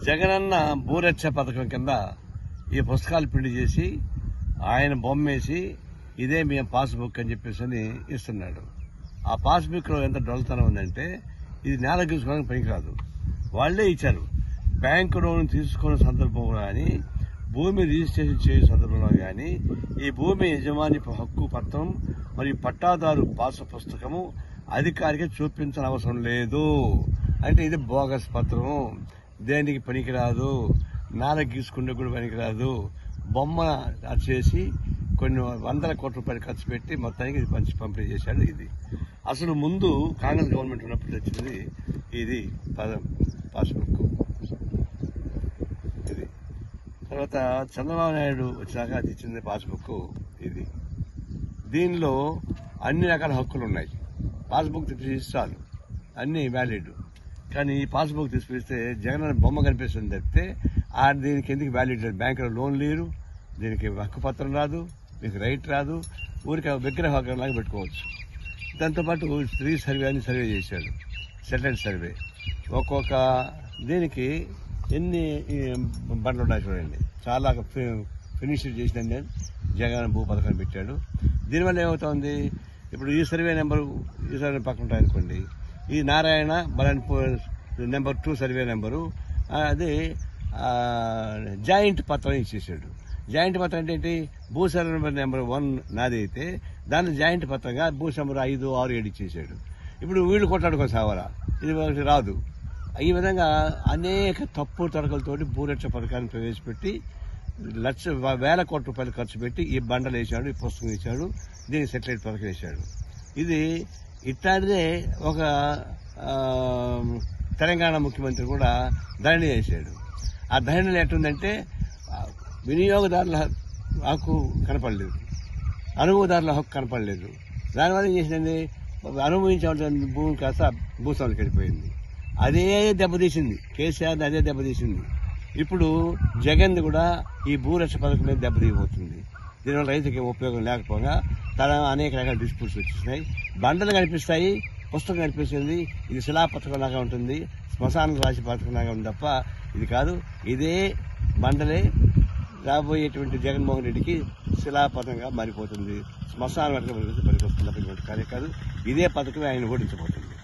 జగనన్న భూరక్ష పథకం కింద ఈ పుస్తకాలు ప్రింట్ చేసి ఆయన బొమ్మేసి ఇదే మేము పాస్బుక్ అని చెప్పేసి ఇస్తున్నాడు. ఆ పాస్బుక్ లో ఎంత డొల్లతనం ఉందంటే ఇది నేల గీసుకోవడానికి పనికిరాదు. వాళ్లే ఇచ్చారు. బ్యాంకు లోన్ తీసుకున్న సందర్భంలో కానీ, భూమి రిజిస్ట్రేషన్ చేసే సందర్భంలో కానీ ఈ భూమి యజమాని హక్కు పత్రం మరియు పట్టాదారు పాస్ పుస్తకము అధికారికి చూపించిన అవసరం లేదు. అంటే ఇది బోగస్ పత్రం, దేనికి పనికిరాదు, నేల గీసుకుంటే కూడా పనికిరాదు. బొమ్మ చేసి కొన్ని వందల కోట్ల రూపాయలు ఖర్చు పెట్టి మొత్తానికి ఇది పంపిణీ చేశాడు. ఇది అసలు ముందు కాంగ్రెస్ గవర్నమెంట్ ఉన్నప్పుడు వచ్చింది ఇది పాస్బుక్. ఇది తర్వాత చంద్రబాబు నాయుడు వచ్చాక అది ఇచ్చింది పాస్బుక్. ఇది దీనిలో అన్ని రకాల హక్కులు ఉన్నాయి. పాస్బుక్ తీసిస్తాను అన్ని వ్యాలిడ్. కానీ ఈ పాస్బుక్ తీసుకొస్తే జగన్ బొమ్మ కనిపిస్తుంది తప్పితే దీనికి ఎందుకు వ్యాలిడ్ లేదు. బ్యాంకులో లోన్ లేరు, దీనికి హక్కు పత్రం రాదు, మీకు రైట్ రాదు. ఊరికి విగ్రహలాగా పెట్టుకోవచ్చు. దాంతోపాటు స్త్రీ సర్వే అని సర్వే చేశాడు, సెటిల్డ్ సర్వే. ఒక్కొక్క దీనికి ఎన్ని బండ్లు ఉన్నాయి చూడండి. చాలా ఫినిష్ చేసిన జగన్ భూ పథకాన్ని పెట్టాడు. దీనివల్ల ఏమవుతుంది, ఇప్పుడు ఈ సర్వే నెంబరు ఈ సర్వే పక్కన ఉంటాయనుకోండి, ఈ నారాయణ బలన్పూర్ నెంబర్ 2 సర్వే నెంబరు అది జాయింట్ పత్రం ఇచ్చేసాడు. జాయింట్ పత్రం అంటే ఏంటి, భూ సర్వే నెంబర్ 1 నాది అయితే దాన్ని జాయింట్ పత్రంగా భూ నెంబర్ 5, 6, 7 ఇచ్చేసాడు. ఇప్పుడు వీళ్ళు కొట్టాడుకో సావరా, ఇది ఒకటి రాదు. ఈ విధంగా అనేక తప్పు తడకలతోటి భూరక్ష పథకాన్ని ప్రవేశపెట్టి వేల కోట్ల రూపాయలు ఖర్చు పెట్టి ఈ బండలు వేశాడు, ఈ పుస్తకం ఇచ్చాడు, దీనికి సెటిలైట్ పథకం వేశాడు. ఇది ఇట్లాంటిదే ఒక తెలంగాణ ముఖ్యమంత్రి కూడా ధరణి చేశాడు. ఆ ధరణిలో ఎట్టుందంటే వినియోగదారుల హక్కు కనపడలేదు, అనుభవదారుల హక్కు కనపడలేదు. దానివల్ల ఏం చేసిందండి, అనుభవించవలసిన భూమి కాస్త భూస్వామికి వెళ్ళిపోయింది. అదే దెబ్బతీసింది, కేసీఆర్ని అదే దెబ్బతీసింది. ఇప్పుడు జగన్ కూడా ఈ భూరక్ష పథకం మీద దెబ్బతీయబోతుంది. దీనివల్ల రైతుకి ఉపయోగం లేకపోగా అనేక రకాల డిస్ప్యూట్స్ వచ్చేసినాయి. బండలు కనిపిస్తాయి, పుస్తకం కనిపిస్తుంది, ఇది శిలా పథకం లాగా ఉంటుంది, శ్మశానం రాశి పథకం లాగా ఉంది తప్ప ఇది కాదు. ఇదే బండలే రాబోయేటువంటి జగన్మోహన్ రెడ్డికి శిలాపథంగా మారిపోతుంది, శ్మశాన పథకం పనికొస్తున్నటువంటి కార్యం కాదు. ఇదే పథకమే ఆయన ఓడించబోతుంది.